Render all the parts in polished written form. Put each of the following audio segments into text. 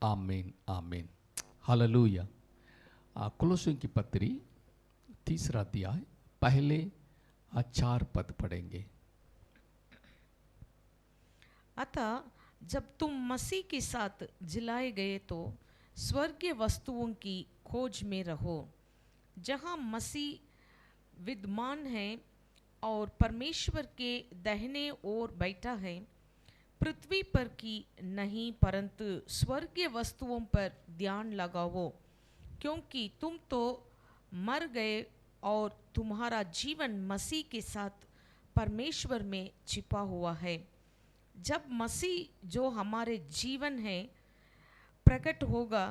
आमीन आमीन हालेलुया। कुलोसियों की पत्री तीसरा अध्याय पहले 4 पद पढ़ेंगे। अतः जब तुम मसीह के साथ जिलाए गए तो स्वर्गीय वस्तुओं की खोज में रहो, जहाँ मसीह विद्यमान है और परमेश्वर के दाहिने ओर बैठा है। पृथ्वी पर की नहीं परंतु स्वर्गीय वस्तुओं पर ध्यान लगाओ, क्योंकि तुम तो मर गए और तुम्हारा जीवन मसीह के साथ परमेश्वर में छिपा हुआ है। जब मसीह जो हमारे जीवन है प्रकट होगा,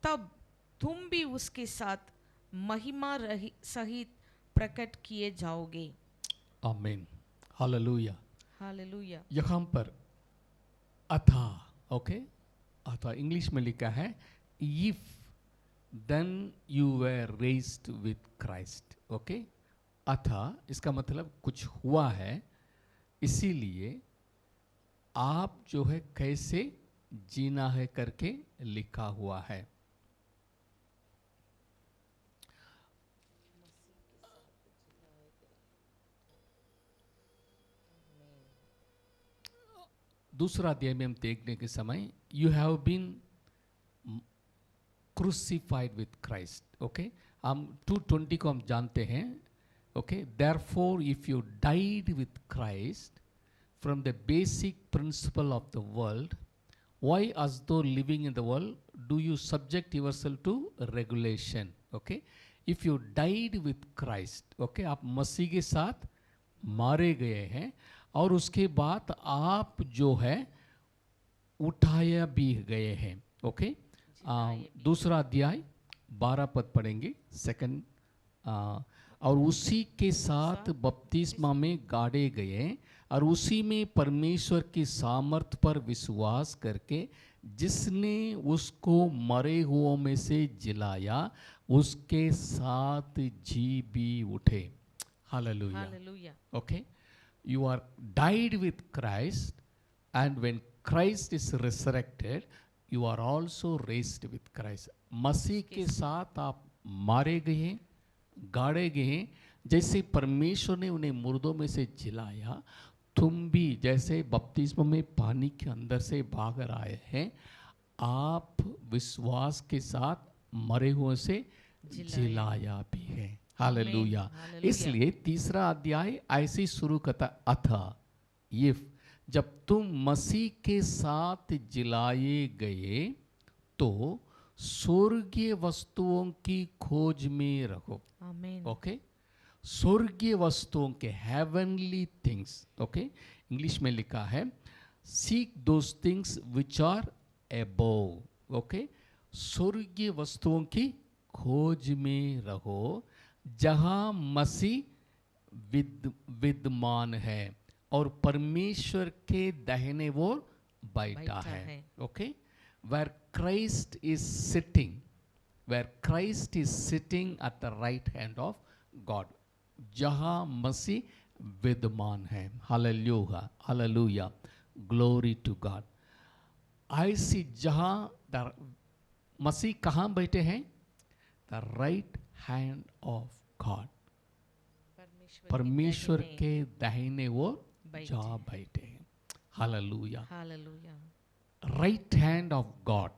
तब तुम भी उसके साथ महिमा सहित प्रकट किए जाओगे। आमीन हालेलुया। हालेलुया। यहाँ पर अथा, ओके, अथा इंग्लिश में लिखा है if then you were raised with Christ. Okay, अथा इसका मतलब कुछ हुआ है, इसीलिए आप जो है कैसे जीना है करके लिखा हुआ है। दूसरा अध्याय में हम देखने के समय you have been crucified with Christ. Okay, हम 2:20 को हम जानते हैं। Okay, therefore if you died with Christ from the basic principle of the world, why as though living in the world do you subject yourself to regulation? Okay, if you died with Christ, okay, आप मसीह के साथ मारे गए हैं और उसके बाद आप जो है उठाया भी गए हैं। ओके, दूसरा अध्याय 12 पद पढ़ेंगे, सेकंड। और उसी के साथ बपतिस्मा में गाड़े गए और उसी में परमेश्वर की सामर्थ पर विश्वास करके जिसने उसको मरे हुओं में से जिलाया उसके साथ जी भी उठे। Hallelujah. Hallelujah. Okay, you are died with Christ, and when Christ is resurrected you are also raised with Christ. मसीह के साथ आप मारे गए, गाड़े गए। जैसे परमेश्वर ने उन्हें मुर्दों में से जिलाया, तुम भी जैसे बपतिस्मा में पानी के अंदर से बाहर आए हैं, आप विश्वास के साथ मरे हुए से जिलाया भी है। हालेलुया। इसलिए तीसरा अध्याय ऐसे शुरू करता, अथा इफ जब तुम मसीह के साथ जिलाए गए तो स्वर्गीय वस्तुओं की खोज में रहो। ओके, स्वर्गीय वस्तुओं के, हेवनली थिंग्स। ओके, इंग्लिश में लिखा है seek those things which are above. Okay, स्वर्गीय वस्तुओं की खोज में रहो जहां मसीह विद्यमान है और परमेश्वर के दाहिने ओर बैठा है। Okay, where Christ is sitting, where Christ is sitting at the right hand of God, जहां मसीह विद्यमान है। हालेलुया हालेलुया, ग्लोरी टू गॉड। ऐसी जहां मसीह कहां बैठे हैं, the right hand of God, परमेश्वर के दाहिने ओर जा बैठे हैं। हालेलुया हालेलुया। राइट हैंड ऑफ गॉड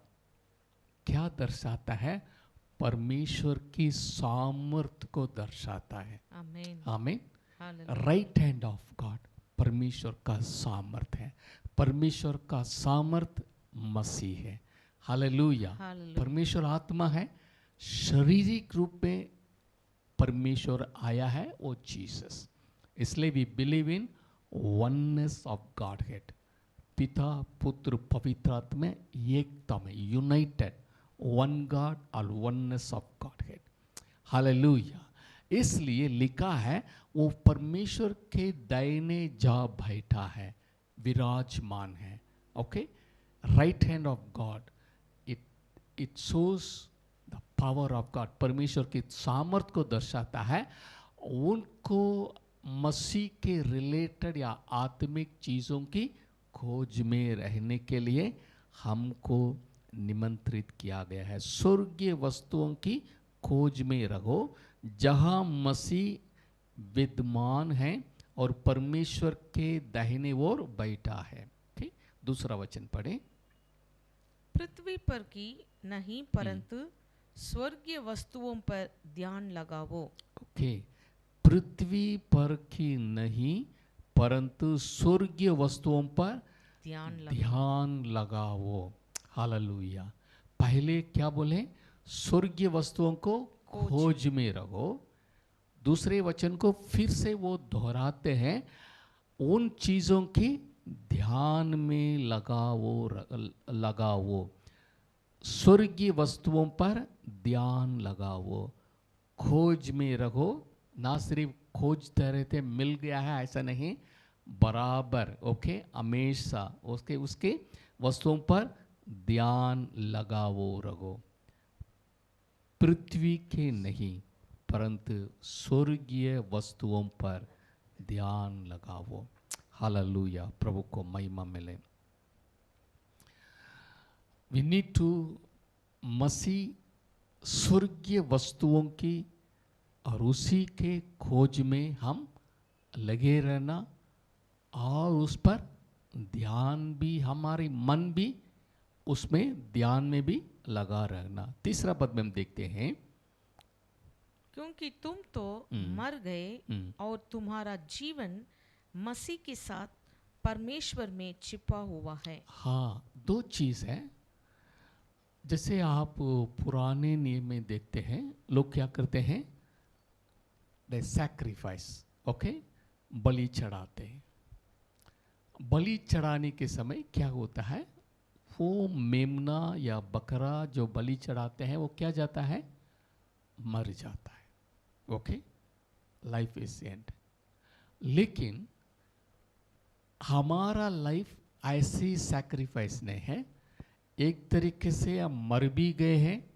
क्या दर्शाता है? परमेश्वर की सामर्थ को दर्शाता है। आमीन आमीन। राइट हैंड ऑफ गॉड परमेश्वर का सामर्थ है। परमेश्वर का सामर्थ मसीह है। हालेलुया। परमेश्वर आत्मा है, शारीरिक रूप में परमेश्वर आया है, वो जीसस। इसलिए we believe in oneness of Godhead, पिता पुत्र पवित्र आत्मा में एकता में, यूनाइटेड, वन गॉड और वननेस ऑफ गॉड हेड। हालेलुया। इसलिए लिखा है वो परमेश्वर के दाहिने जा बैठा है, विराजमान है। Okay, right hand of God, it shows the power of God, परमेश्वर की सामर्थ को दर्शाता है। उनको मसीह के रिलेटेड या आत्मिक चीज़ों की खोज में रहने के लिए हमको निमंत्रित किया गया है। स्वर्गीय वस्तुओं की खोज में रहो जहां मसीह विद्यमान है और परमेश्वर के दाहिने ओर बैठा है। ठीक, दूसरा वचन पढ़े। पृथ्वी पर की नहीं परंतु स्वर्गीय वस्तुओं पर ध्यान लगाओ। ओके, पृथ्वी पर की नहीं परंतु स्वर्गीय वस्तुओं पर ध्यान लगाओ। हालेलुया। पहले क्या बोले? स्वर्गीय वस्तुओं को खोज में रहो। दूसरे वचन को फिर से वो दोहराते हैं, उन चीजों की ध्यान में लगाओ। स्वर्गीय वस्तुओं पर ध्यान लगाओ, खोज में रहो। ना सिर्फ खोजते रहते मिल गया है ऐसा नहीं, बराबर ओके हमेशा उसके वस्तुओं पर ध्यान लगाओ रहो। पृथ्वी के नहीं परंतु स्वर्गीय वस्तुओं पर ध्यान लगाओ। हालेलुया, प्रभु को महिमा मिले। वी नीड टू मसीह स्वर्गीय वस्तुओं की और उसी के खोज में हम लगे रहना और उस पर ध्यान भी, हमारे मन भी उसमें ध्यान में भी लगा रहना। तीसरा पद में हम देखते हैं, क्योंकि तुम तो मर गए और तुम्हारा जीवन मसीह के साथ परमेश्वर में छिपा हुआ है। हाँ, दो चीज है। जैसे आप पुराने नियम में देखते हैं, लोग क्या करते हैं? दे सैक्रिफाइस, ओके, बलि चढ़ाते हैं। बलि चढ़ाने के समय क्या होता है? वो मेमना या बकरा जो बलि चढ़ाते हैं वो क्या जाता है? मर जाता है। Okay, life is and. लेकिन हमारा लाइफ ऐसी सैक्रिफाइस नहीं है। एक तरीके से हम मर भी गए हैं,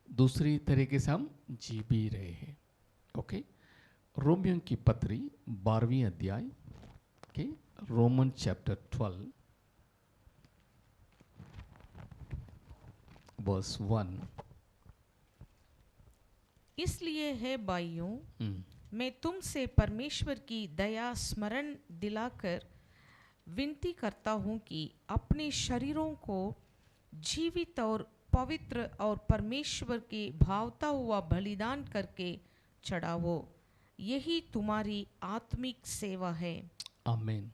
दूसरी तरीके से हम जी भी रहे हैं। ओके, रोमियों की पत्री 12वीं अध्याय के रोमन चैप्टर 12 वर्स 1। इसलिए है भाइयों, मैं तुमसे परमेश्वर की दया स्मरण दिलाकर विनती करता हूँ कि अपने शरीरों को जीवित और पवित्र और परमेश्वर के भावता हुआ बलिदान करके चढ़ाओ, यही तुम्हारी आत्मिक सेवा है। आमीन।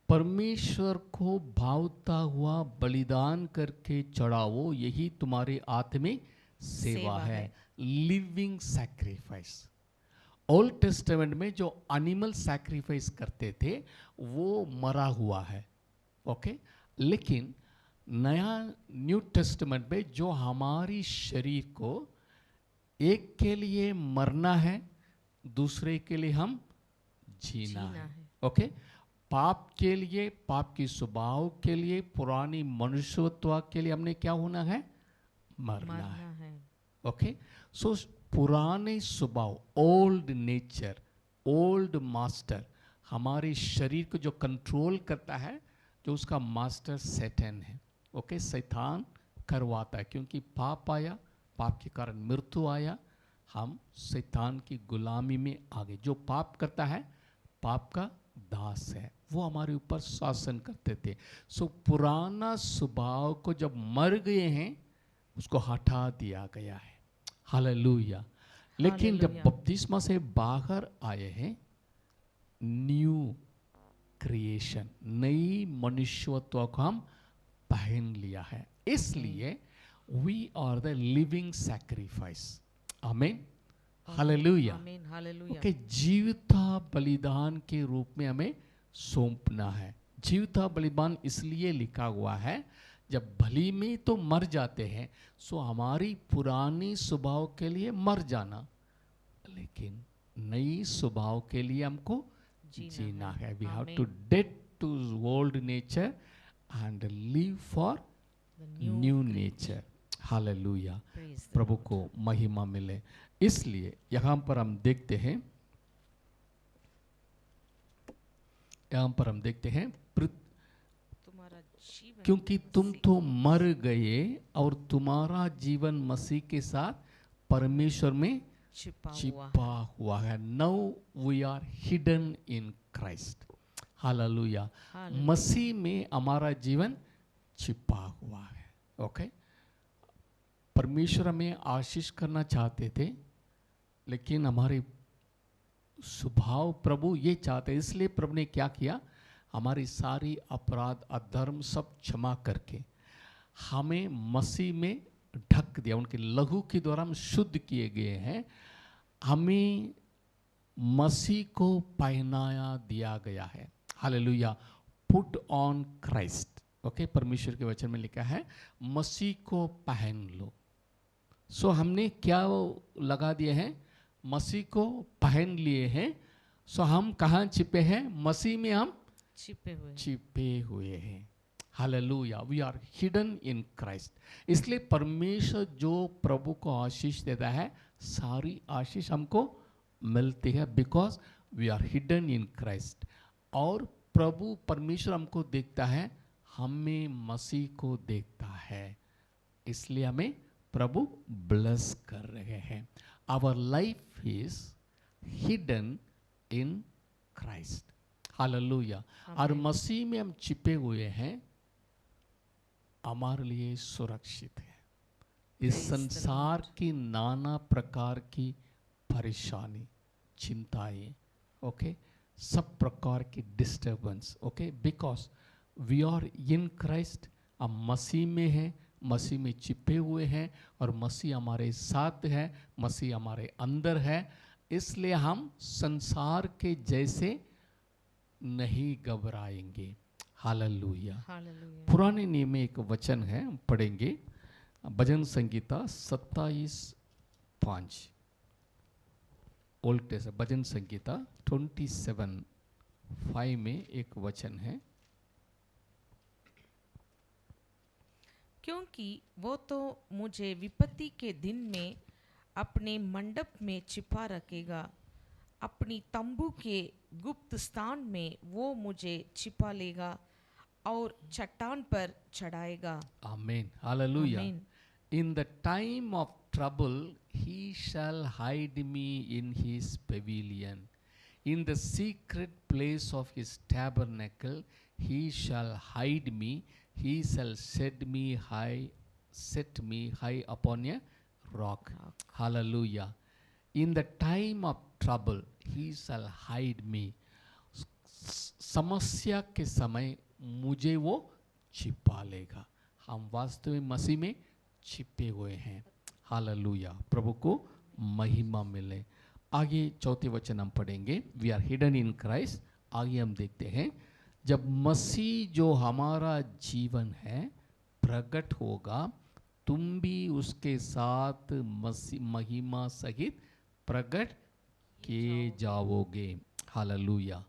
परमेश्वर को भावता हुआ बलिदान करके चढ़ाओ, यही तुम्हारी आत्मिक सेवा है। Living sacrifice. ओल्ड टेस्टामेंट में जो एनिमल सैक्रिफाइस करते थे वो मरा हुआ है, ओके। लेकिन नया न्यू टेस्टामेंट में जो हमारी शरीर को एक के लिए मरना है, दूसरे के लिए हम जीना है, ओके। पाप के लिए, पाप की स्वभाव के लिए, पुरानी मनुष्यत्व के लिए हमने क्या होना है? मरना है, ओके। सो पुराने स्वभाव, ओल्ड नेचर, ओल्ड मास्टर, हमारे शरीर को जो कंट्रोल करता है, जो उसका मास्टर सैतान है, ओके। शैतान करवाता है क्योंकि पाप आया, पाप के कारण मृत्यु आया, हम शैतान की गुलामी में आ गए। जो पाप करता है पाप का दास है, वो हमारे ऊपर शासन करते थे। सो पुराना स्वभाव को जब मर गए हैं उसको हटा दिया गया है। हालेलुया। लेकिन जब बपतिस्मा से बाहर आए हैं, न्यू क्रिएशन, नई मनुष्यत्व को हम पहन लिया है। इसलिए we are the living sacrifice. आमीन, हालेलुया। ओके, जीवता बलिदान के रूप में हमें सौंपना है। जीवता बलिदान इसलिए लिखा हुआ है, जब भली में तो मर जाते हैं, सो हमारी पुरानी स्वभाव के लिए मर जाना, लेकिन नई स्वभाव के लिए हमको जीना है। We have to dead to old nature and live for new nature. Hallelujah, प्रभु को महिमा मिले। इसलिए यहाँ पर हम देखते हैं, जीवन क्योंकि तुम मसीह तो मर गए और तुम्हारा जीवन मसीह के साथ परमेश्वर में छिपा हुआ छिपा हुआ है. Now we are hidden in Christ. Hallelujah. Hallelujah. मसीह में हमारा जीवन छिपा हुआ है. ओके. परमेश्वर हमें आशीष करना चाहते थे, लेकिन हमारे स्वभाव प्रभु ये चाहते, इसलिए प्रभु ने क्या किया, हमारी सारी अपराध अधर्म सब क्षमा करके हमें मसीह में ढक दिया. उनके लहू के द्वारा हम शुद्ध किए गए हैं. हमें मसीह को पहनाया दिया गया है. Hallelujah. Put on Christ. Okay. परमेश्वर के वचन में लिखा है मसीह को पहन लो. सो हमने क्या लगा दिए हैं, मसीह को पहन लिए हैं. सो हम कहाँ छिपे हैं, मसीह में हम छिपे हुए हैं. हालेलुया. We are hidden in Christ. इसलिए परमेश्वर जो प्रभु को आशीष देता है, सारी आशीष हमको मिलती है, because we are hidden in Christ. और प्रभु परमेश्वर हमको देखता है, हमें मसीह को देखता है, इसलिए हमें प्रभु ब्लेस कर रहे हैं. Our life is hidden in Christ. हालेलुया. और मसीह में हम छिपे हुए हैं, हमारे लिए सुरक्षित है. इस संसार की नाना प्रकार की परेशानी, चिंताएं, ओके, सब प्रकार की disturbance, okay, because we are in Christ. हम मसीह में हैं, मसीह में छिपे हुए हैं, और मसीह हमारे साथ है, मसीह हमारे अंदर है. इसलिए हम संसार के जैसे नहीं घबराएंगे. हालेलुया. पुराने नियम में एक वचन है, हम पढ़ेंगे. भजन संगीता 27:5. ओल्ड टेस्टामेंट भजन संगीता 27:5 में एक वचन है. क्योंकि वो तो मुझे विपत्ति के दिन में अपने मंडप में छिपा रखेगा, अपनी तंबू के गुप्त स्थान में वो मुझे छिपा लेगा और चट्टान पर चढ़ाएगा. आमीन. हालेलुया. आमीन. In the time of trouble, he shall hide me in his pavilion. In the secret place of his tabernacle, he shall hide me. He shall set me high upon a rock. Hallelujah. In the time of trouble, he shall hide me. समस्या के समय मुझे वो छिपा लेगा. हम वास्तव में मसीह में छिपे हुए हैं. हालेलुया. प्रभु को महिमा मिले. आगे चौथे वचन हम पढ़ेंगे. We are hidden in Christ. आगे हम देखते हैं, जब मसीह जो हमारा जीवन है प्रकट होगा, तुम भी उसके साथ महिमा सहित प्रकट किए जाओगे. हालेलुया.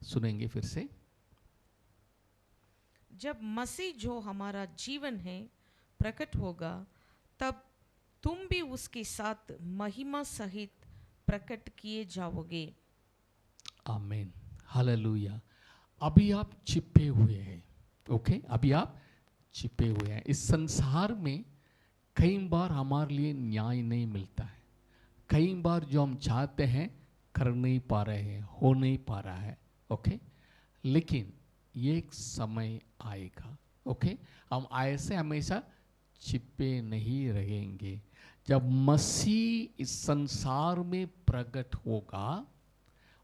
सुनेंगे फिर से. जब मसीह जो हमारा जीवन है प्रकट होगा, तब तुम भी उसके साथ महिमा सहित प्रकट किए जाओगे. आमीन. हालेलुया. अभी आप छिपे हुए हैं. ओके. अभी आप छिपे हुए हैं. इस संसार में कई बार हमारे लिए न्याय नहीं मिलता है. कई बार जो हम चाहते हैं कर नहीं पा रहे हैं, हो नहीं पा रहा है. ओके. लेकिन ये एक समय आएगा. ओके. हम ऐसे हमेशा छिपे नहीं रहेंगे. जब मसीह इस संसार में प्रकट होगा,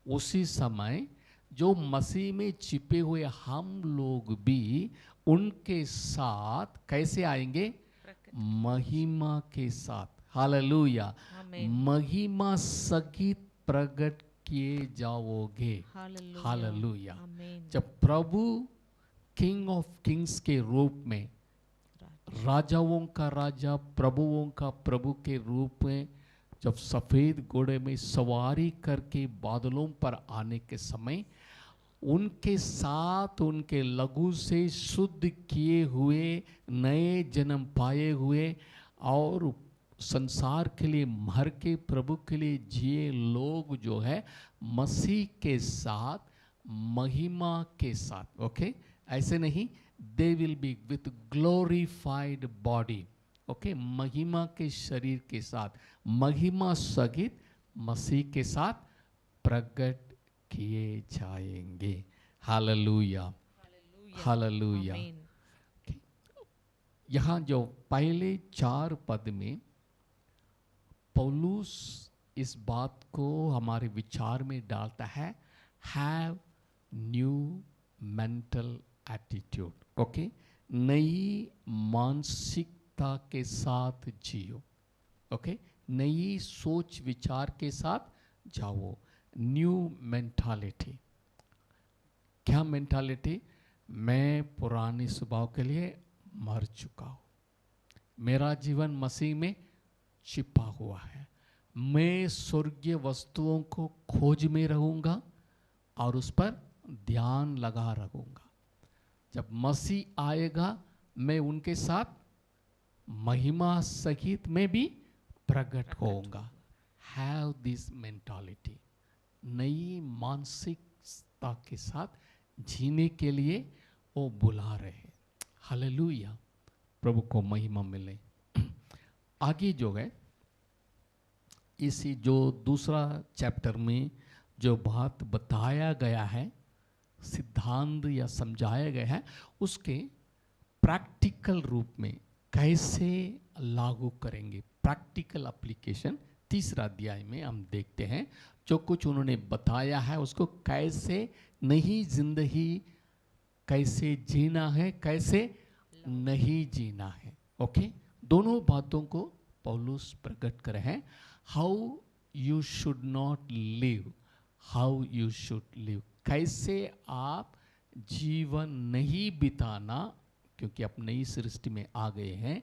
उसी समय जो मसीह में छिपे हुए हम लोग भी उनके साथ कैसे आएंगे, महिमा के साथ. हालेलुया. महिमा सहित प्रकट किए जाओगे. हालेलुया. जब प्रभु किंग ऑफ किंग्स के रूप में, राजाओं का राजा, प्रभुओं का प्रभु के रूप में जब सफेद घोड़े में सवारी करके बादलों पर आने के समय, उनके साथ उनके लहू से शुद्ध किए हुए, नए जन्म पाए हुए और संसार के लिए मर के प्रभु के लिए जिए लोग जो है, मसीह के साथ महिमा के साथ. ओके. ऐसे नहीं, they will be with glorified body. Okay, महिमा के शरीर के साथ, महिमा सहित मसीह के साथ प्रकट किए जाएंगे. Hallelujah, hallelujah. आमीन. यहाँ जो पहले 4 पद में पौलुस इस बात को हमारे विचार में डालता है, have new mental attitude. Okay, नई मानसिकता के साथ जियो. ओके, नई सोच विचार के साथ जाओ. New mentality. क्या मेंटालिटी? मैं पुरानी स्वभाव के लिए मर चुका हूँ, मेरा जीवन मसीह में छिपा हुआ है, मैं स्वर्गीय वस्तुओं को खोज में रहूँगा और उस पर ध्यान लगा रहूँगा. जब मसीह आएगा मैं उनके साथ महिमा सहित में भी प्रकट होऊंगा. Have this mentality. नई मानसिकता के साथ जीने के लिए वो बुला रहे हैं. हालेलुया, प्रभु को महिमा मिले. आगे जो है, इसी जो दूसरा चैप्टर में जो बात बताया गया है, सिद्धांत या समझाया गया है, उसके प्रैक्टिकल रूप में कैसे लागू करेंगे, प्रैक्टिकल एप्लीकेशन तीसरा अध्याय में हम देखते हैं. जो कुछ उन्होंने बताया है उसको कैसे नई जिंदगी कैसे जीना है, कैसे नहीं जीना है. ओके, दोनों बातों को पौलुस प्रकट करे हैं. How you should not live, how you should live. कैसे आप जीवन नहीं बिताना, क्योंकि आप नई सृष्टि में आ गए हैं,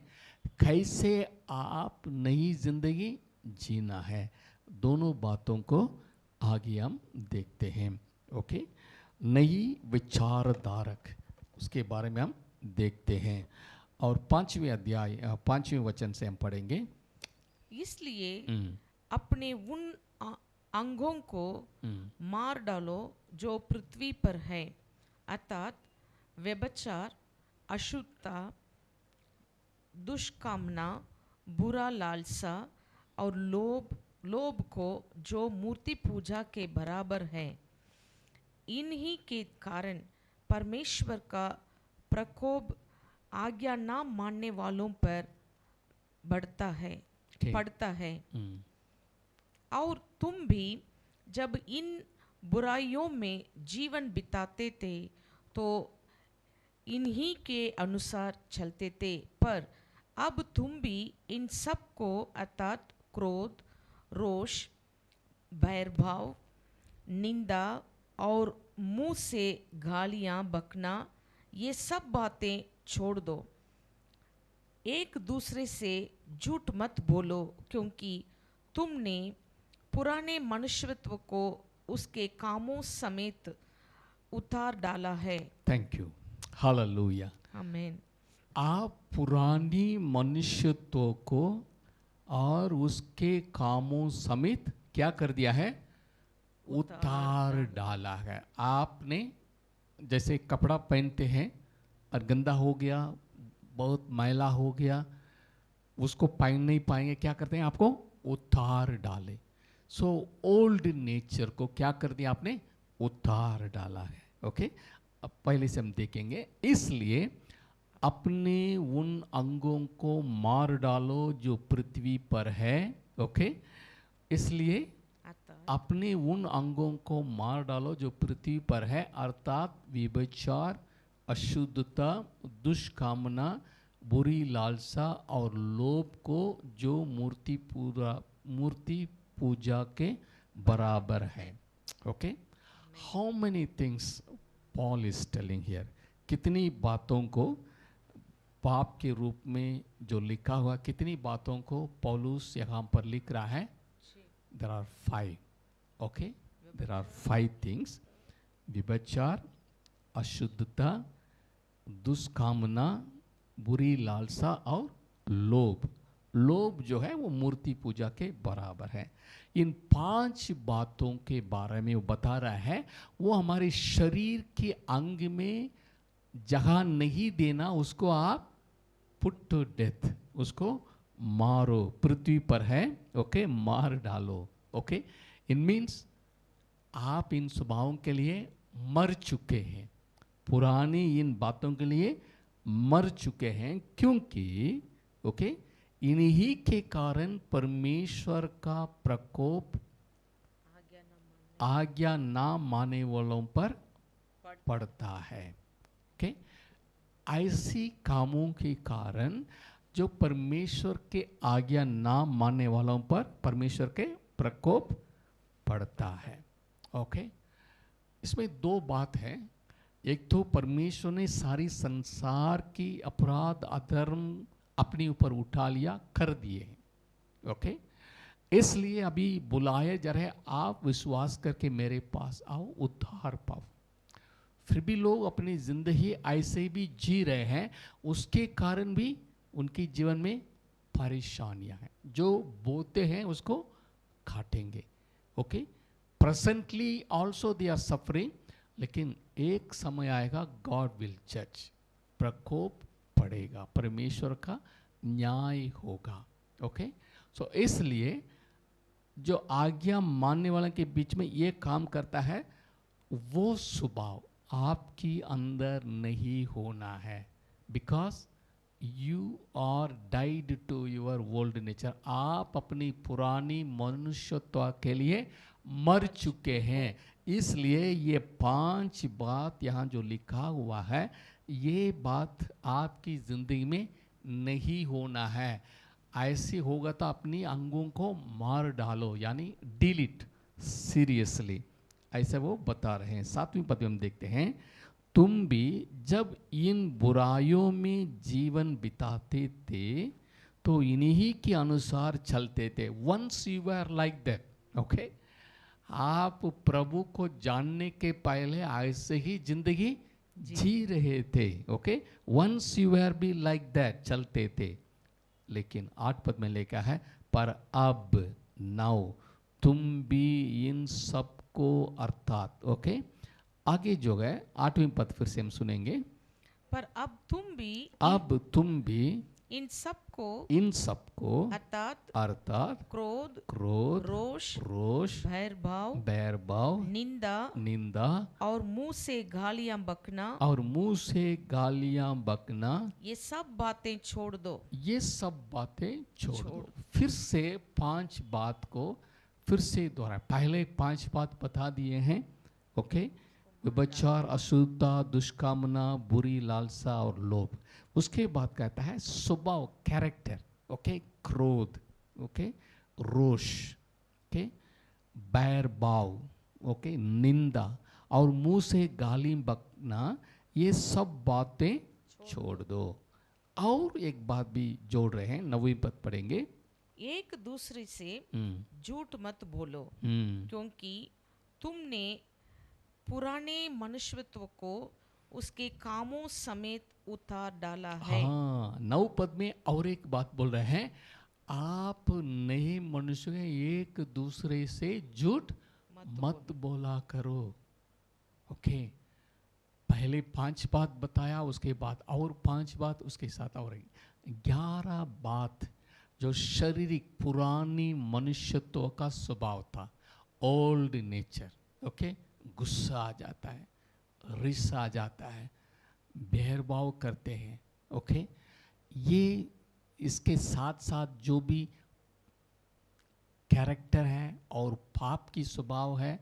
कैसे आप नई जिंदगी जीना है. दोनों बातों को आगे हम देखते हैं. ओके, नई विचारधारक, उसके बारे में हम देखते हैं. और 5वें अध्याय 5वें वचन से हम पढ़ेंगे. इसलिए अपने उन अंगों को मार डालो जो पृथ्वी पर है, अर्थात व्यभिचार, अशुद्धता, दुष्कामना, बुरा लालसा और लोभ को जो मूर्ति पूजा के बराबर है. इन्हीं के कारण परमेश्वर का प्रकोप आज्ञा ना मानने वालों पर पड़ता है. और तुम भी जब इन बुराइयों में जीवन बिताते थे तो इन्हीं के अनुसार चलते थे, पर अब तुम भी इन सब को अर्थात क्रोध, रोष, बैरभाव, निंदा और मुंह से गालियां बकना, ये सब बातें छोड़ दो. एक दूसरे से झूठ मत बोलो, क्योंकि तुमने पुराने मनुष्यत्व को उसके कामों समेत उतार डाला है. Thank you, hallelujah. आमीन. आप पुरानी मनुष्यत्व को और उसके कामों समेत क्या कर दिया है? उतार डाला है. आपने जैसे कपड़ा पहनते हैं और गंदा हो गया, बहुत मैला हो गया, उसको पहन नहीं पाएंगे, क्या करते हैं? आपको उतार डाले. सो ओल्ड नेचर को क्या कर दिया आपने? उतार डाला है. ओके, अब पहले से हम देखेंगे. इसलिए अपने उन अंगों को मार डालो जो पृथ्वी पर है. ओके, इसलिए अपने उन अंगों को मार डालो जो पृथ्वी पर है, अर्थात व्यभिचार, अशुद्धता, दुष्कामना, बुरी लालसा और लोभ को जो मूर्ति पूजा के बराबर है. Okay, how many things Paul is telling here. कितनी बातों को पाप के रूप में जो लिखा हुआ, कितनी बातों को पौलुस यहाँ पर लिख रहा है? There are 5. Okay, there are 5 things. व्यभिचार, अशुद्धता, दुष्कामना, बुरी लालसा और लोभ. लोभ जो है वो मूर्ति पूजा के बराबर है. इन 5 बातों के बारे में वो बता रहा है. वो हमारे शरीर के अंग में जगह नहीं देना उसको आप पुट टू डेथ, उसको मारो, पृथ्वी पर है, ओके, मार डालो, ओके। इन मीन्स आप इन स्वभावों के लिए मर चुके हैं, पुरानी इन बातों के लिए मर चुके हैं, क्योंकि ओके इन्हीं के कारण परमेश्वर का प्रकोप आज्ञा ना मानने वालों पर पड़ता है। ओके, ऐसी कामों के कारण जो परमेश्वर के आज्ञा ना मानने वालों पर परमेश्वर के प्रकोप पड़ता है। ओके, इसमें दो बात है। एक तो परमेश्वर ने सारी संसार की अपराध अधर्म अपने ऊपर उठा लिया, कर दिए। ओके, इसलिए अभी बुलाया जा रहा है, आप विश्वास करके मेरे पास आओ, उद्धार पाओ। फिर भी लोग अपनी जिंदगी ऐसे ही भी जी रहे हैं, उसके कारण भी उनके जीवन में परेशानियां हैं। जो बोते हैं उसको काटेंगे। Okay, presently also they are suffering, लेकिन एक समय आएगा गॉड विल जज, प्रकोप पड़ेगा, परमेश्वर का न्याय होगा। ओके, सो इसलिए जो आज्ञा मानने वाले के बीच में ये काम करता है, वो स्वभाव आपकी अंदर नहीं होना है, because you are died to your old nature. आप अपनी पुरानी मनुष्यत्व के लिए मर चुके हैं। इसलिए ये 5 बात यहाँ जो लिखा हुआ है, ये बात आपकी जिंदगी में नहीं होना है। ऐसे होगा तो अपनी अंगों को मार डालो, यानी डिलीट सीरियसली, ऐसा वो बता रहे हैं। 7वीं पद में हम देखते हैं, तुम भी जब इन बुराइयों में जीवन बिताते थे तो इन्हीं के अनुसार चलते थे। Once you are like that, okay, आप प्रभु को जानने के पहले ऐसे ही जिंदगी जी रहे थे। Okay, once you are be like that, चलते थे। लेकिन 8 पद में लिखा है, पर अब नाउ तुम भी इन सब को, अर्थात ओके, आगे जो है 8वीं पद फिर से हम सुनेंगे, पर अब तुम भी इन सब को अर्थात क्रोध, रोष, भैरभाव, निंदा और मुंह से गालियां बकना, ये सब बातें छोड़ दो। फिर से 5 बात को फिर से दोहरा। पहले 5 बात बता दिए हैं, ओके, व्यभिचार, अशुद्धता, दुष्कामना, बुरी लालसा और लोभ। उसके बाद कहता है स्वभाव, कैरेक्टर, ओके, क्रोध, ओके, रोष, ओके, बैर भाव, ओके, निंदा और मुंह से गाली बकना, ये सब बातें छोड़ दो। और एक बात भी जोड़ रहे हैं, 9वीं पद पढ़ेंगे, एक दूसरे से झूठ मत बोलो, क्योंकि तुमने पुराने मनुष्यत्व को उसके कामों समेत उतार डाला है। हाँ, 9 पद में और एक बात बोल रहे हैं, आप नए मनुष्य हैं, एक दूसरे से झूठ मत बोला करो। ओके, पहले 5 बात बताया, उसके बाद और 5 बात, उसके साथ और 11 बात जो शारीरिक पुरानी मनुष्यत्व का स्वभाव था, ओल्ड नेचर। ओके, गुस्सा आ जाता है, रिस आ जाता है, भेदभाव करते हैं। ओके, ये इसके साथ साथ जो भी कैरेक्टर है और पाप की स्वभाव है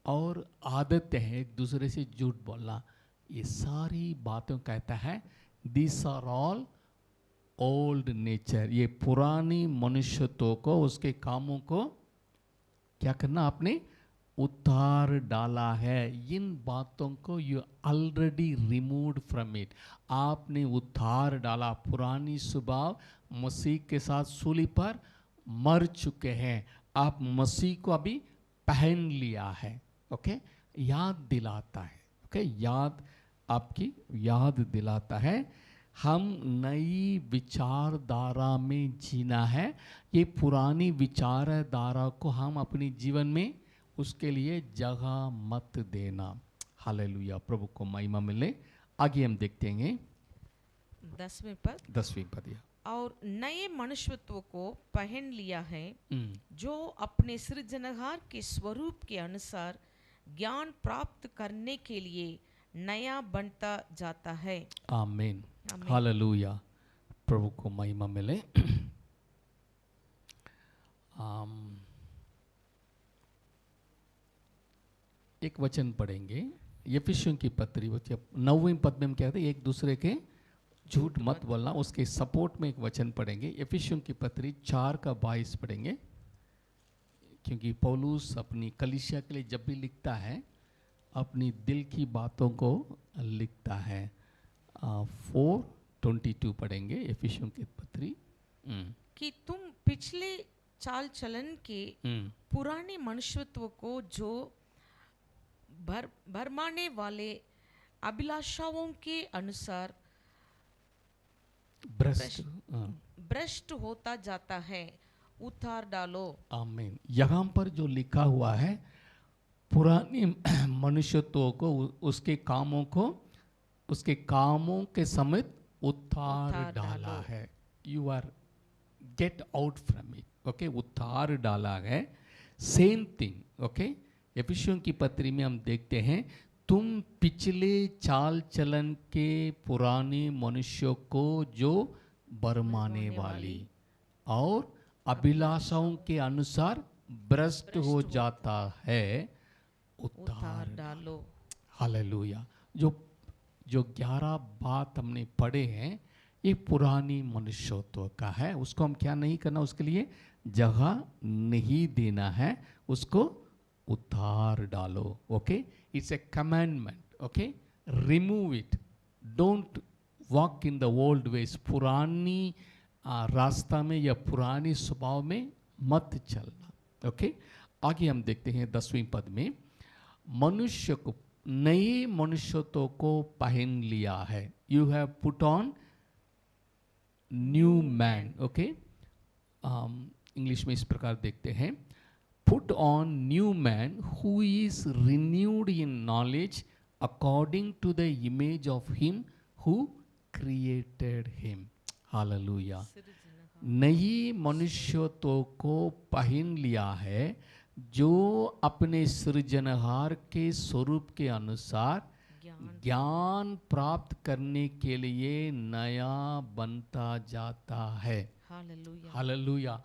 और आदत है एक दूसरे से झूठ बोलना, ये सारी बातों कहता है this are all old nature. ये पुरानी मनुष्यत्व को, उसके कामों को क्या करना, आपने उतार डाला है। इन बातों को you already removed from it, आपने उतार डाला। पुरानी स्वभाव मसीह के साथ सूली पर मर चुके हैं, आप मसीह को अभी पहन लिया है। ओके, याद दिलाता है, ओके, आपकी याद दिलाता है। हम नई विचारधारा में जीना है, ये पुरानी विचारधारा को हम अपने जीवन में, उसके लिए जगह मत देना। हालेलुया, प्रभु को महिमा मिले। आगे हम देखते हैं 10वें पद, 10वीं पद या और नए मनुष्यत्व को पहन लिया है, हम्म, जो अपने सृजनहार के स्वरूप के अनुसार ज्ञान प्राप्त करने के लिए नया बनता जाता है। आमीन, आमीन। हालेलुया, प्रभु को महिमा मिले। एक वचन पढ़ेंगे यफिसियों की पत्री 9वीं पद में हम कहते हैं एक दूसरे के झूठ मत बोलना, उसके सपोर्ट में एक वचन पढ़ेंगे यफिसियों की पत्री 4:22 पढ़ेंगे, क्योंकि पौलुस अपनी कलीसिया के लिए जब भी लिखता है अपनी दिल की बातों को लिखता है। 4:22 पढ़ेंगे यफिसियों की पत्री। कि तुम पिछले चाल चलन के पुराने मनुष्यत्व को जो भरमाने वाले अभिलाषाओं के अनुसार भ्रष्ट होता जाता है उतार डालो। आमीन। यहाँ पर जो लिखा हुआ है पुराने मनुष्यत्व को उसके कामों के समेत उतार डाला है। You are get out from it, okay, उतार डाला है। सेम थिंग, ओके, एफिसियों की पत्री में हम देखते हैं तुम पिछले चाल चलन के पुराने मनुष्यों को जो बरमाने वाली और अभिलाषाओं के अनुसार भ्रष्ट हो जाता है उतार डालो। हालेलुया। जो 11 बात हमने पढ़े हैं ये पुरानी मनुष्यत्व का है, उसको हम क्या नहीं करना, उसके लिए जगह नहीं देना है, उसको उतार डालो। Okay, it's a commandment, okay, remove it, don't walk in the old veg, पुरानी रास्ता में या पुरानी स्वभाव में मत चलना। ओके, आगे हम देखते हैं 10वीं पद में मनुष्य को नए मनुष्यत्व को पहन लिया है। You have put on new man. Okay, English में इस प्रकार देखते हैं put on new man who is renewed in knowledge according to the image of him who created him. Hallelujah. नई मनुष्यत्व को पहन लिया है जो अपने सृजनहार के स्वरूप के अनुसार ज्ञान प्राप्त करने के लिए नया बनता जाता है। हालेलुया।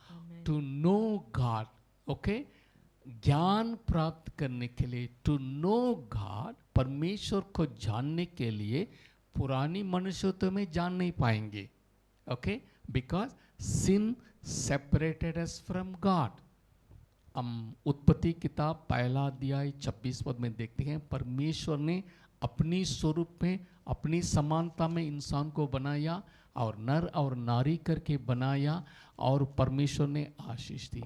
टू नो गॉड, ओके, ज्ञान प्राप्त करने के लिए, टू नो गॉड, परमेश्वर को जानने के लिए पुरानी मनुष्यत्व में जान नहीं पाएंगे। Okay, because sin separated us from God. हम उत्पत्ति किताब 1 अध्याय 26 पद में देखते हैं परमेश्वर ने अपनी स्वरूप में अपनी समानता में इंसान को बनाया और नर और नारी करके बनाया और परमेश्वर ने आशीष दी।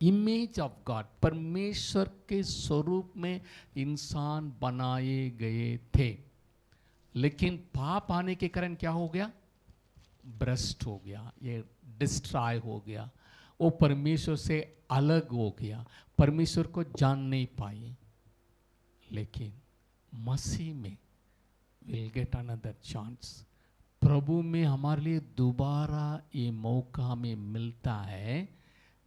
इमेज ऑफ गॉड, परमेश्वर के स्वरूप में इंसान बनाए गए थे, लेकिन पाप आने के कारण क्या हो गया, भ्रष्ट हो गया, ये डिस्ट्रॉय हो गया, वो परमेश्वर से अलग हो गया, परमेश्वर को जान नहीं पाए। लेकिन मसीह में विल गेट अनदर चांस, प्रभु में हमारे लिए दोबारा ये मौका हमें मिलता है।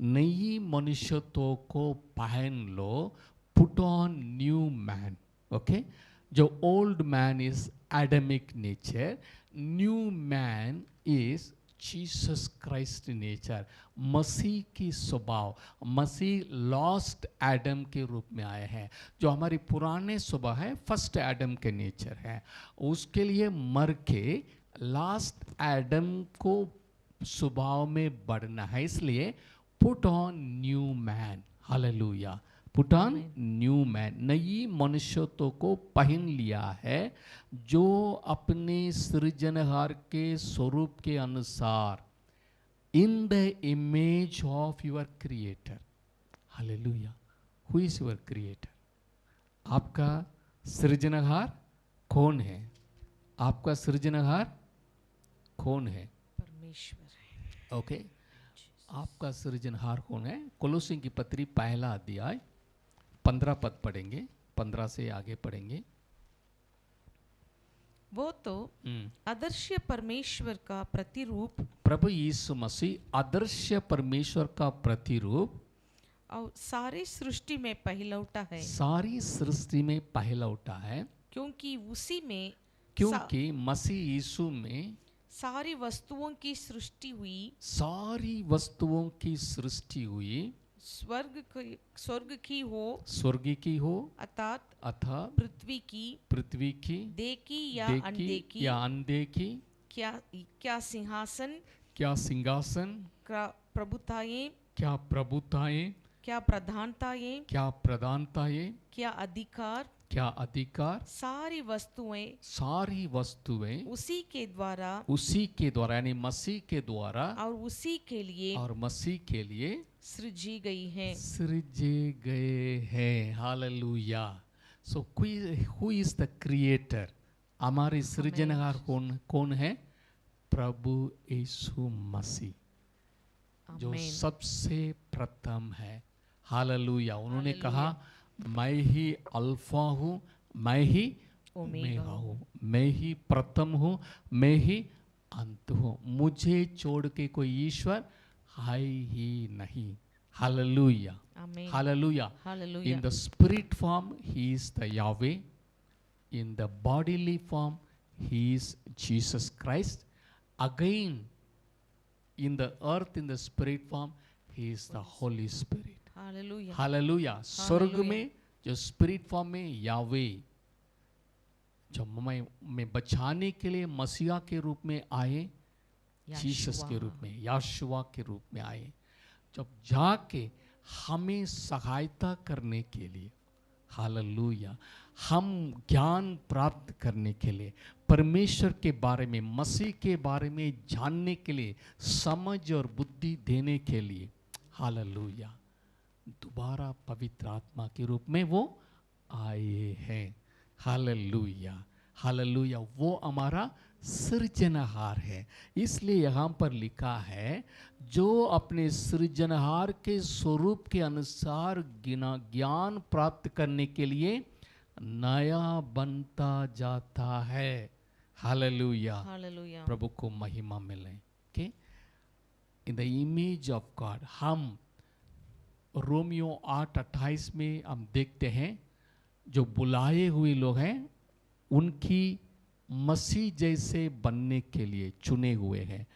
नई मनुष्यत्व को पहन लो, put on new man. Okay, जो old man is Adamic nature, new man is Jesus Christ nature, मसीह की स्वभाव। मसीह लॉस्ट एडम के रूप में आए हैं। जो हमारी पुराने स्वभाव है, फर्स्ट एडम के नेचर है, उसके लिए मर के लास्ट एडम को स्वभाव में बढ़ना है। इसलिए put on new man. Hallelujah, put on new man, नई मनुष्यत्व को पहन लिया है जो अपने सृजनहार के स्वरूप के अनुसार, in the image of your creator. Hallelujah. Who is your creator? आपका सृजनहार कौन है? आपका सृजनहार कौन है? परमेश्वर है। ओके, आपका सृजनहार कौन है? कोलोसी की पत्री 1 अध्याय 15 पद पढ़ेंगे, 15 से आगे पढ़ेंगे। वो तो अदृश्य परमेश्वर का प्रतिरूप प्रभु यीशु मसीह अदृश्य परमेश्वर का प्रतिरूप और सारी सृष्टि में पहलौटा है, सारी सृष्टि में पहलौटा है, क्योंकि उसी में क्योंकि मसीह यीशु में सारी वस्तुओं की सृष्टि हुई, सारी वस्तुओं की सृष्टि हुई, स्वर्ग की हो अथवा पृथ्वी की, देखी या अनदेखी, क्या सिंहासन, क्या प्रभुताएं, क्या प्रधानताएं, क्या अधिकार, सारी वस्तुएं उसी के द्वारा यानी मसीह के द्वारा और मसीह के लिए सृजी गए हैं। Hallelujah. So who is the creator? हमारे सृजनहार कौन है? प्रभु यीशु मसीह, जो सबसे प्रथम है। हालेलुया। उन्होंने कहा मैं ही अल्फा हूँ, मैं ही ओमेगा हूँ, मैं ही प्रथम हूँ, मैं ही अंत हूँ, मुझे छोड़ के कोई ईश्वर है ही नहीं। Hallelujah, hallelujah. In the spirit form he is the Yahweh, in the bodily form he is Jesus Christ, again in the earth in the spirit form he is the Holy Spirit. Hallelujah, hallelujah. स्वर्ग में जो spirit form में यावे, जो मैं बचाने के लिए मसीहा के रूप में आए, जीसस के रूप में, याशुआ के रूप में आए, जब जाके हमें सहायता करने के लिए, हालेलुया, हम ज्ञान प्राप्त करने के लिए, परमेश्वर के बारे में, मसीह के बारे में जानने के लिए, समझ और बुद्धि देने के लिए, हालेलुया, दोबारा पवित्र आत्मा के रूप में वो आए हैं। हालेलुया, हालेलुया। वो हमारा सृजनहार है। इसलिए यहाँ पर लिखा है, जो अपने सृजनहार के स्वरूप के अनुसार ज्ञान प्राप्त करने के लिए नया बनता जाता है। हालेलुया, हालेलुया। प्रभु को महिमा मिले। Okay, in the image of God. हम रोमियो 8:28 में हम देखते हैं, जो बुलाए हुए लोग हैं उनकी मसीह जैसे बनने के लिए चुने हुए हैं।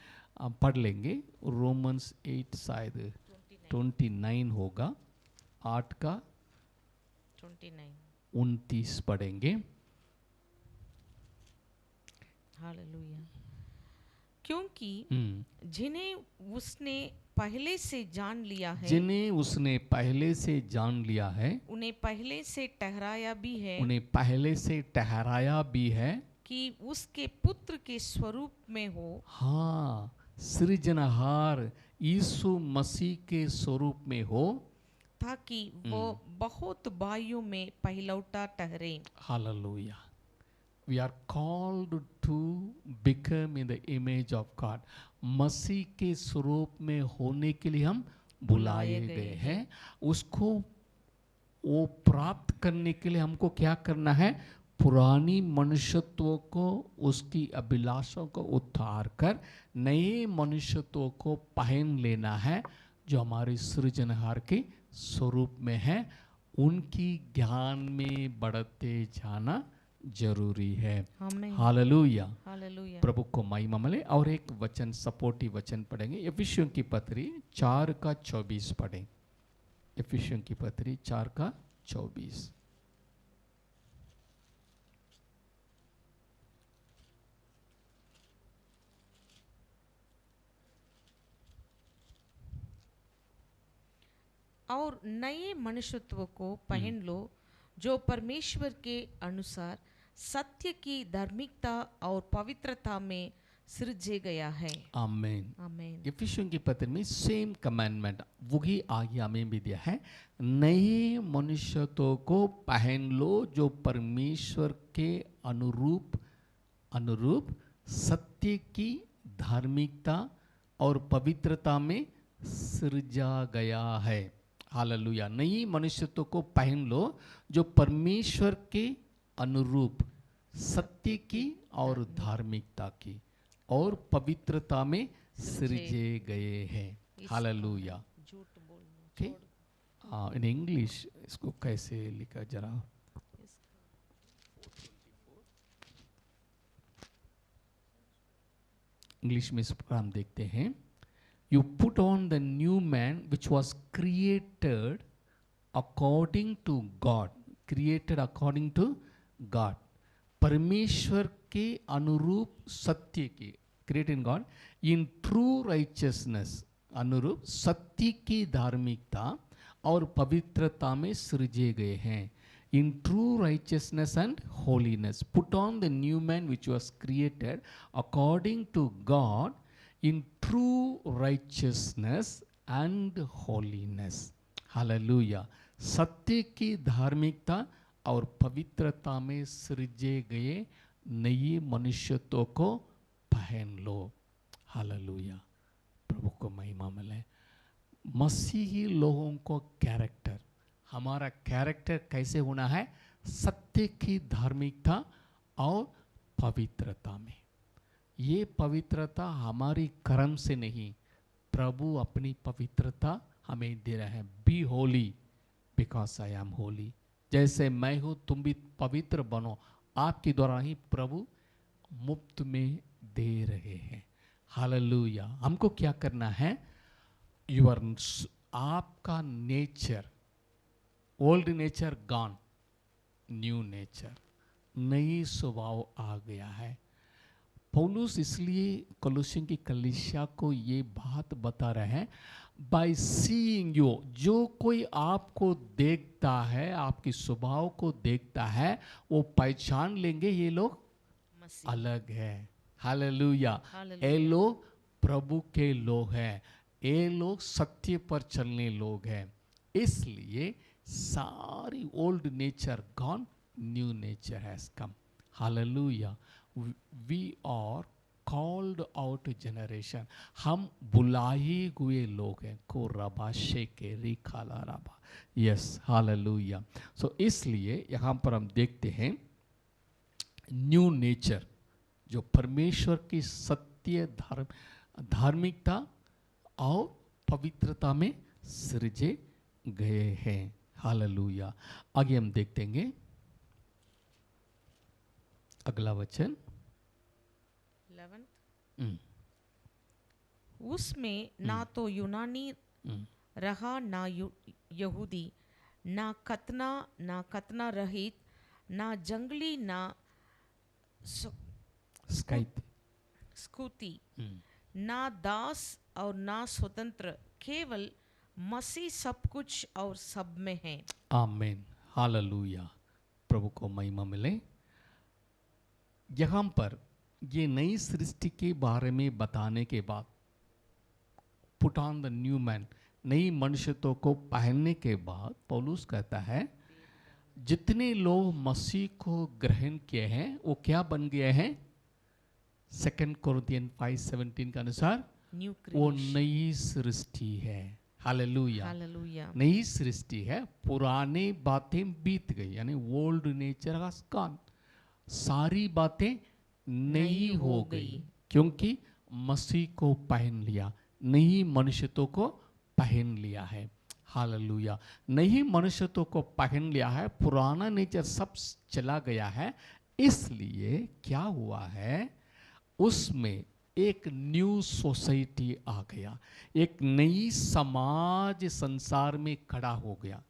हम पढ़ लेंगे रोमन्स 8 शायद 29 होगा, 8 का 29 पढ़ेंगे। हालेलुया। क्योंकि जिन्हें उसने पहले से जान लिया है, जिन्हें उसने पहले से जान लिया है, उन्हें पहले से ठहराया भी है, उन्हें पहले से ठहराया भी है कि उसके पुत्र के स्वरूप में हो। हाँ, सृजनहार यीशु मसीह के स्वरूप में हो, ताकि वो बहुत भाइयों में पहलौटा ठहरे। Hallelujah. We are called to become in the image of God. मसीह के स्वरूप में होने के लिए हम बुलाए गए हैं। उसको वो प्राप्त करने के लिए हमको क्या करना है? पुरानी मनुष्यत्व को, उसकी अभिलाषों को उतार कर नए मनुष्यत्व को पहन लेना है, जो हमारे सृजनहार के स्वरूप में है। उनकी ज्ञान में बढ़ते जाना जरूरी है। हालेलुया, हालेलुया। प्रभु को महिमा मिले। और एक वचन, सपोर्टिव वचन पढ़ेंगे, इफिसियों की पत्री 4 का 24 पढ़ें। इफिसियों की पत्री 4 का 24। और नए मनुष्यत्व को पहन लो, जो परमेश्वर के अनुसार सत्य की धार्मिकता और पवित्रता में सृजे गया है। आमीन, आमीन। इफिसियों की पत्री में सेम कमांडमेंट वही आज्ञा में भी दिया है, नए मनुष्यत्व को पहन लो, जो परमेश्वर के अनुरूप सत्य की धार्मिकता और पवित्रता में सृजा गया है। हालेलुया। नई मनुष्यत्व को पहन लो, जो परमेश्वर के अनुरूप सत्य की और धार्मिकता की और पवित्रता में सृजे गए हैं। हालेलुया। झूठ बोलना ओके, इन इंग्लिश इसको कैसे लिखा जरा? इंग्लिश में इस पर हम देखते हैं, you put on the new man which was created according to God, created according to God, परमेश्वर के अनुरूप सत्य की, create in God in true righteousness, अनुरूप सत्य की धार्मिकता और पवित्रता में सृजे गए हैं। In true righteousness and holiness, put on the new man which was created according to God in true righteousness and holiness. Hallelujah. सत्य की धार्मिकता और पवित्रता में सृजे गए नए मनुष्यत्व को पहन लो। हालेलुया, प्रभु को महिमा मिले। मसीही लोगों को कैरेक्टर, हमारा कैरेक्टर कैसे होना है? सत्य की धार्मिकता और पवित्रता में। ये पवित्रता हमारी कर्म से नहीं, प्रभु अपनी पवित्रता हमें दे रहे हैं। Be holy because I am holy. जैसे मैं हूँ तुम भी पवित्र बनो, आपके द्वारा ही प्रभु मुफ्त में दे रहे हैं। हालेलुया। हमको क्या करना है? योर, आपका nature, old nature gone, new nature, नई स्वभाव आ गया है। पौलुस इसलिए कोलोसियों की कलीसिया को ये बात बता रहे हैं, बाय सीइंग यू, जो कोई आपको देखता है, आपकी स्वभाव को देखता है, वो पहचान लेंगे ये लोग मसीह। अलग है। हालेलुया। हालेलुया। ये लोग प्रभु के लोग हैं, ये लोग सत्य पर चलने लोग हैं। इसलिए सारी old nature gone, new nature has come. हालेलुया। We are called out generation, हम बुलाए हुए लोग हैं। को रबा शेके री खाला रबा, यस हालेलुया। सो इसलिए यहाँ पर हम देखते हैं न्यू नेचर, जो परमेश्वर की सत्य धार्मिकता और पवित्रता में सृजे गए हैं। हालेलुया। आगे हम देखेंगे अगला वचन 11th, उसमें ना तो यूनानी रहा, ना यहूदी, ना खतना रहित, ना जंगली, ना स्कूती, ना दास और ना स्वतंत्र, केवल मसीह सब कुछ और सब में है। आमीन। हालेलुया। प्रभु को महिमा मिले। यहाँ पर ये नई सृष्टि के बारे में बताने के बाद, put on the new man, नई मनुष्यत्व को पहनने के बाद पौलुस कहता है जितने लोग मसीह को ग्रहण किए हैं वो क्या बन गए हैं? 2 कोरिन्थियन 5:17 के अनुसार वो नई सृष्टि है। हालेलुया। हालेलुया। नई सृष्टि है, पुरानी बातें बीत गई, यानी ओल्ड नेचर हैज गॉन, सारी बातें नई हो गई, क्योंकि मसीह को पहन लिया, नई मनुष्यत्व को पहन लिया है। हालेलुया। नई मनुष्यत्व को पहन लिया है, पुराना नेचर सब चला गया है। इसलिए क्या हुआ है, उसमें एक न्यू सोसाइटी आ गया, एक नई समाज संसार में खड़ा हो गया।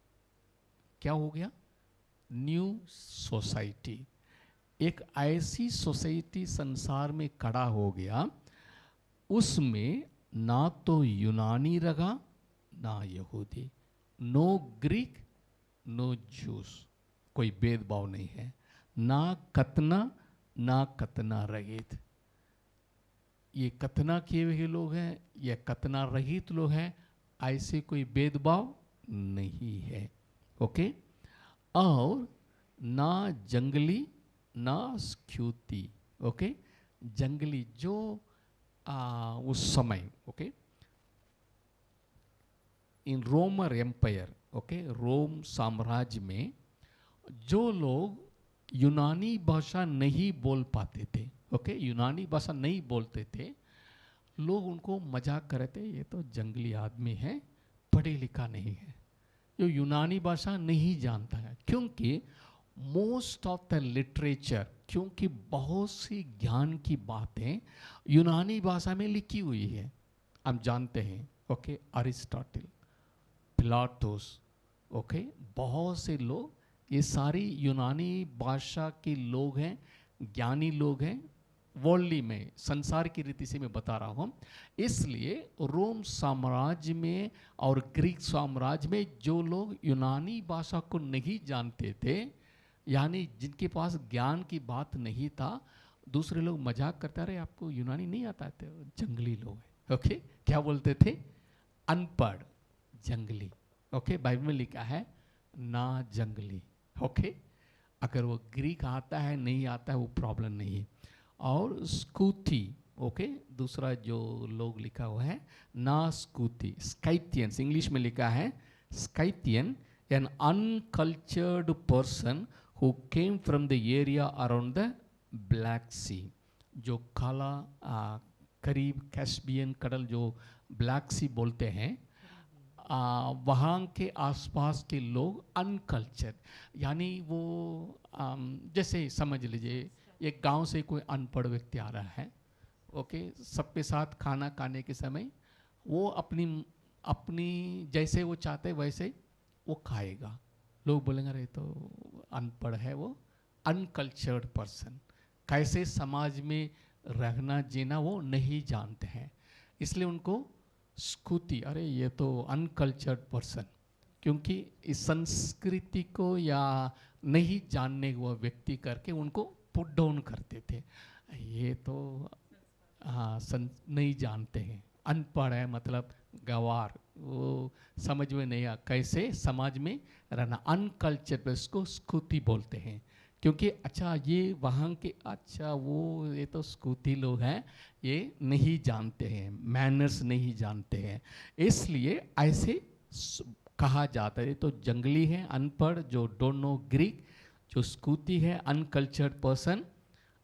क्या हो गया? New society. एक ऐसी सोसाइटी संसार में खड़ा हो गया, उसमें ना तो यूनानी रहा ना यहूदी, नो ग्रीक नो जूस, कोई भेदभाव नहीं है, ना कतना रहित। ये कतना किए हुए लोग हैं या कतना रहित लोग हैं, ऐसे कोई भेदभाव नहीं है। ओके। और ना जंगली ना स्क्यूती। ओके। जंगली जो उस समय, ओके, इन रोमर एम्पायर, ओके, रोम साम्राज्य में जो लोग यूनानी भाषा नहीं बोल पाते थे, ओके, यूनानी भाषा नहीं बोलते थे, लोग उनको मजाक करते, ये तो जंगली आदमी है, पढ़े लिखा नहीं है, जो यूनानी भाषा नहीं जानता है। क्योंकि मोस्ट ऑफ द लिटरेचर, क्योंकि बहुत सी ज्ञान की बातें यूनानी भाषा में लिखी हुई है, हम जानते हैं, ओके, अरिस्टोटल, प्लाटोस, ओके, बहुत से लोग, ये सारी यूनानी भाषा के लोग हैं, ज्ञानी लोग हैं, वर्ल्डली में, संसार की रीति से मैं बता रहा हूँ। इसलिए रोम साम्राज्य में और ग्रीक साम्राज्य में जो लोग यूनानी भाषा को नहीं जानते थे, यानी जिनके पास ज्ञान की बात नहीं था, दूसरे लोग मजाक करते रहे, आपको यूनानी नहीं आता थे, जंगली लोग हैं, ओके, क्या बोलते थे, अनपढ़, जंगली, ओके, बाइबल में लिखा है ना जंगली, ओके, अगर वो ग्रीक आता है नहीं आता है वो प्रॉब्लम नहीं है। और स्कूथी, ओके, दूसरा जो लोग लिखा हुआ है ना स्कूथी, स्काइथियंस, इंग्लिश में लिखा है Scythian, an uncultured person who came from the area around the Black Sea, जो काला करीब कैस्पियन कडल जो ब्लैक सी बोलते हैं, वहाँ के आसपास के लोग अनकल्चर, यानी वो जैसे समझ लीजिए एक गांव से कोई अनपढ़ व्यक्ति आ रहा है, ओके, सबके साथ खाना खाने के समय वो अपनी अपनी जैसे वो चाहते वैसे वो खाएगा, लोग बोलेंगे अरे तो अनपढ़ है, वो अनकल्चर्ड पर्सन, कैसे समाज में रहना जीना वो नहीं जानते हैं, इसलिए उनको स्कूती, अरे ये तो अनकल्चर्ड पर्सन, क्योंकि इस संस्कृति को या नहीं जानने वो व्यक्ति करके उनको पुट डाउन करते थे, ये तो हाँ नहीं जानते हैं, अनपढ़ है, मतलब गवार, वो समझ में नहीं आ कैसे समाज में रहना, अनकल्चर्ड, इसको स्कूती बोलते हैं। क्योंकि अच्छा ये वहाँ के, अच्छा वो ये तो स्कूती लोग हैं, ये नहीं जानते हैं, मैनर्स नहीं जानते हैं, इसलिए ऐसे कहा जाता है, तो जंगली है, अनपढ़, जो डोंट नो ग्रीक, जो स्कूती है, अनकल्चर्ड पर्सन,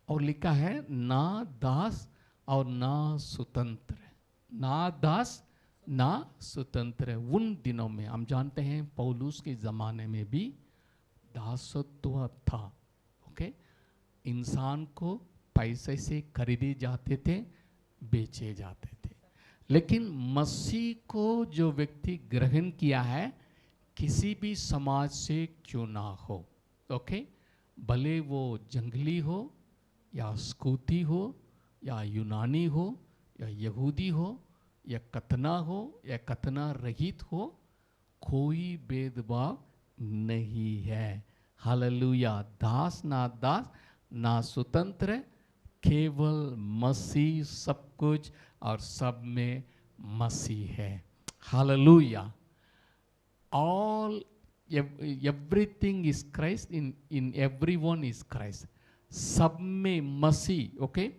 और लिखा है ना दास और ना स्वतंत्र, ना दास ना स्वतंत्र। उन दिनों में हम जानते हैं पौलुस के ज़माने में भी दासत्व था, ओके, इंसान को पैसे से खरीदे जाते थे, बेचे जाते थे, लेकिन मसीह को जो व्यक्ति ग्रहण किया है, किसी भी समाज से क्यों ना हो, ओके, भले वो जंगली हो या स्कूती हो या यूनानी हो या यहूदी हो या कतना हो या कतना रहित हो, कोई भेदभाव नहीं है, हालेलुया, दास ना स्वतंत्र, केवल मसीह सब कुछ और सब में मसीह है, hallelujah, all everything is Christ, in everyone is Christ, सब में मसीह, ओके,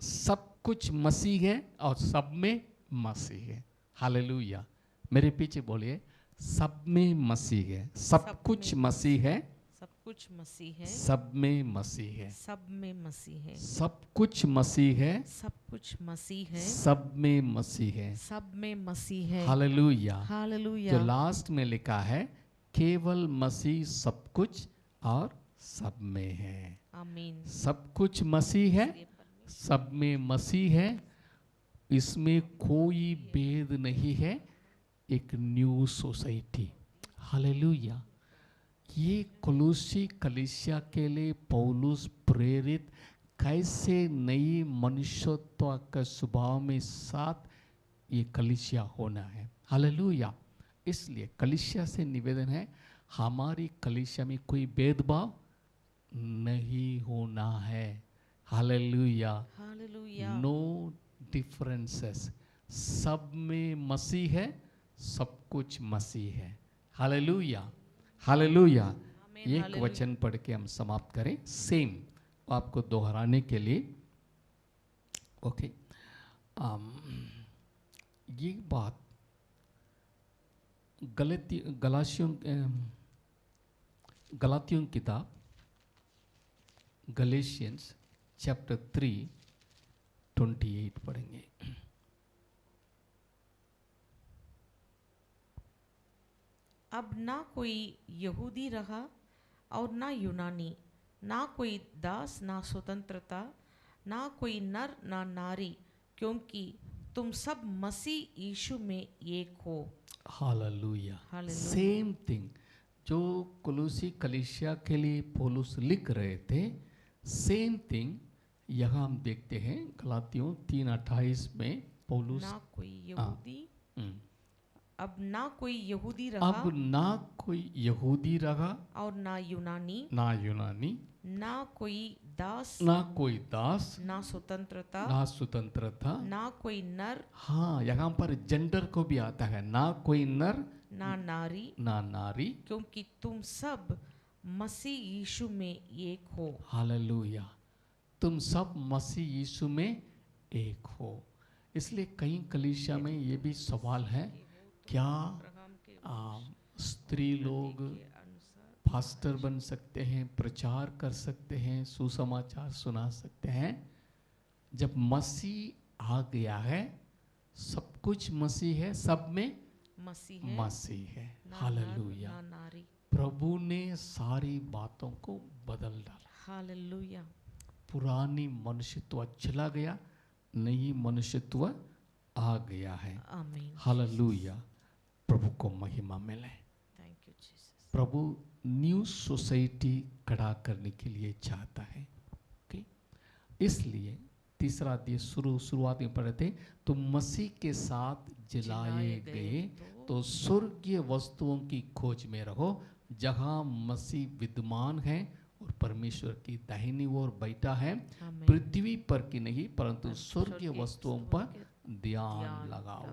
सब कुछ मसीह है और सब में मसीह है, हालेलुया, मेरे पीछे बोलिए, सब में मसीह है, सब कुछ मसीह है, सब कुछ मसीह है, सब में मसीह है, सब में मसीह है, सब कुछ मसीह है, सब कुछ मसीह है, सब में मसीह है, सब में मसीह है, हालेलुया, हालेलुया, जो लास्ट में लिखा है केवल मसीह सब कुछ और सब में है, आमीन, सब कुछ मसीह है, सब में मसीह है, इसमें कोई भेद नहीं है, एक न्यू सोसाइटी, हालेलुया, ये कोलोसी कलीसिया के लिए पौलुस प्रेरित कैसे नई मनुष्यत्व का स्वभाव में साथ ये कलीसिया होना है, हालेलुया, इसलिए कलीसिया से निवेदन है, हमारी कलीसिया में कोई भेदभाव नहीं होना है, हालेलुया, हालेलुया, नो डिफरेंसेस, सब में मसीह है, सब कुछ मसीह है, हालेलुया, हालेलुया, एक वचन पढ़ के हम समाप्त करें, सेम आपको दोहराने के लिए, ओके, ये बात गलातियों गलातियों की किताब गलेशियंस चैप्टर 3:28 पढ़ेंगे। अब ना कोई यहूदी रहा और ना यूनानी, ना कोई दास ना स्वतंत्रता, ना कोई नर ना नारी, क्योंकि तुम सब मसीह यीशु में एक हो। हालेलुया। हालेलुया। सेम थिंग जो कुलूसी कलीसिया के लिए पौलुस लिख रहे थे, सेम थिंग यहाँ हम देखते हैं गलातियों 3:28 में पौलुस ना कोई यहूदी, हम्म, अब ना कोई यहूदी रहा अब ना कोई यहूदी रहा और ना यूनानी, ना यूनानी, ना कोई दास ना कोई दास, ना स्वतंत्रता, ना स्वतंत्रता। ना कोई नर हाँ, यहाँ पर जेंडर को भी आता है, ना कोई नर ना नारी, ना नारी, क्योंकि तुम सब मसीह यीशु में एक हो। हालेलुया। तुम सब मसीह यीशु में एक हो। इसलिए कई कलीसिया में ये भी सवाल है, क्या स्त्री लोग पास्टर बन सकते हैं, प्रचार कर सकते हैं, सुसमाचार सुना सकते हैं? जब मसीह आ गया है, सब कुछ मसीह है, सब में मसीह है, मसीह है। ना नर हालेलुया। ना नारी। प्रभु ने सारी बातों को बदल डाला। हालेलुया। पुरानी मनुष्यत्व चला गया, नई मनुष्यत्व आ गया है। आमीन। हालेलुया। प्रभु को महिमा मिले। Thank you Jesus. Prabhu new society खड़ा करने के लिए चाहता है। ओके, इसलिए तीसरा अध्याय शुरुआत में पढ़े थे, तो मसीह के साथ जलाए गए तो स्वर्गीय वस्तुओं की खोज में रहो, जहां मसीह विद्यमान है और परमेश्वर की दाहिनी ओर बैठा है। आमीन। पृथ्वी पर की नहीं परंतु स्वर्गीय वस्तुओं पर ध्यान लगाओ।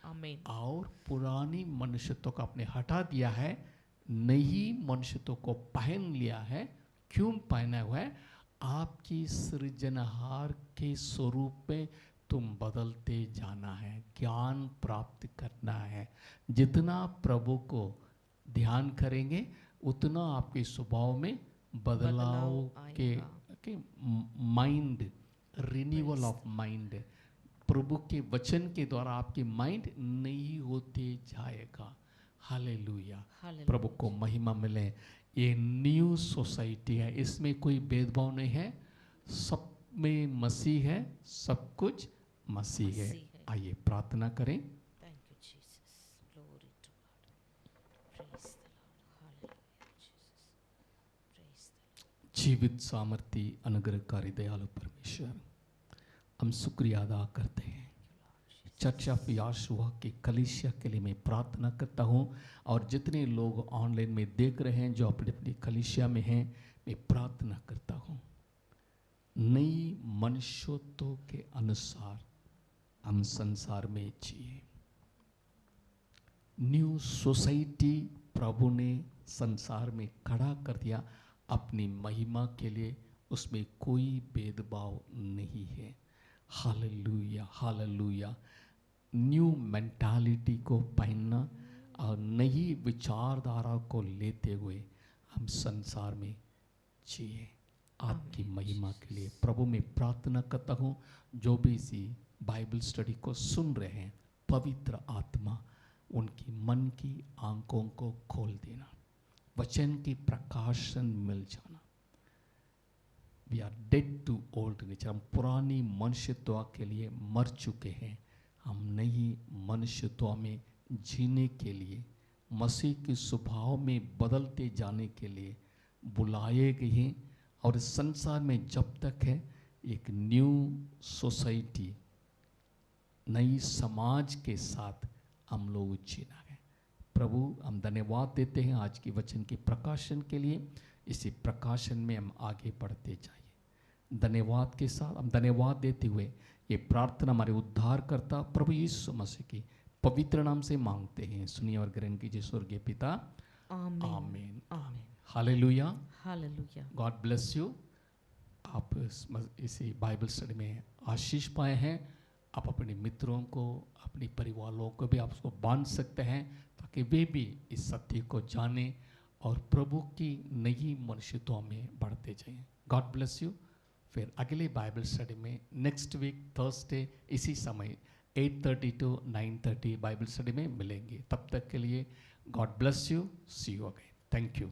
आमीन। और पुरानी मनुष्यत्व को आपने हटा दिया है, नई मनुष्यत्व को पहन लिया है। क्यों पहना हुआ है? आपकी सृजनहार के स्वरूप में तुम बदलते जाना है, ज्ञान प्राप्त करना है। जितना प्रभु को ध्यान करेंगे उतना आपके स्वभाव में बदलाव के माइंड, रिन्यूअल ऑफ माइंड, प्रभु के वचन के द्वारा आपकी माइंड नई होते जाएगा। हालेलुया। प्रभु को महिमा मिले। ये न्यू सोसाइटी है, इसमें कोई भेदभाव नहीं है, सब में मसीह है, सब कुछ मसीह है। आइए प्रार्थना करें। Thank you Jesus. Glory to God. Praise the Lord. हालेलुया जीसस। प्रेज द जीवित सामर्थी अनुग्रहकारी दयालु परमेश्वर, हम शुक्रिया अदा करते हैं चर्च ऑफ याशुआ की कलीसिया के लिए। मैं प्रार्थना करता हूँ, और जितने लोग ऑनलाइन में देख रहे हैं जो अपनी अपनी कलीसिया में हैं, मैं प्रार्थना करता हूँ नई मनुष्यत्व के अनुसार हम संसार में जिए। न्यू सोसाइटी प्रभु ने संसार में खड़ा कर दिया अपनी महिमा के लिए, उसमें कोई भेदभाव नहीं है। हालेलुया, हालेलुया। न्यू मेंटालिटी को पहनना और नई विचारधारा को लेते हुए हम संसार में जिए आपकी महिमा के लिए। प्रभु मैं प्रार्थना करता हूँ, जो भी इसी बाइबल स्टडी को सुन रहे हैं, पवित्र आत्मा उनकी मन की आंखों को खोल देना, वचन की प्रकाशन मिल जाना। We are dead to old nature, हम पुरानी मनुष्यत्व के लिए मर चुके हैं। हम नई मनुष्यत्व में जीने के लिए, मसीह के स्वभाव में बदलते जाने के लिए बुलाए गए हैं। और इस संसार में जब तक है, एक न्यू सोसाइटी, नई समाज के साथ हम लोग जीना है। प्रभु हम धन्यवाद देते हैं आज की वचन के प्रकाशन के लिए। इसी प्रकाशन में हम आगे बढ़ते जाइए। धन्यवाद के साथ हम धन्यवाद देते हुए ये प्रार्थना हमारे उद्धारकर्ता प्रभु यीशु मसीह की पवित्र नाम से मांगते हैं। सुनिए और ग्रहण कीजिए स्वर्गीय पिता। आमीन। आमीन। आमीन। Hallelujah. Hallelujah. God bless you. आप इसी बाइबल स्टडी में आशीष पाए हैं। आप अपने मित्रों को, अपने परिवार लोगों को भी आप उसको बांध सकते हैं, ताकि वे भी इस सत्य को जाने और प्रभु की नई मनुष्यत्व में बढ़ते जाएं। God bless you. फिर अगले बाइबल स्टडी में नेक्स्ट वीक थर्सडे इसी समय 8:30 to 9:30 बाइबल स्टडी में मिलेंगे। तब तक के लिए God bless you. See you again. Thank you.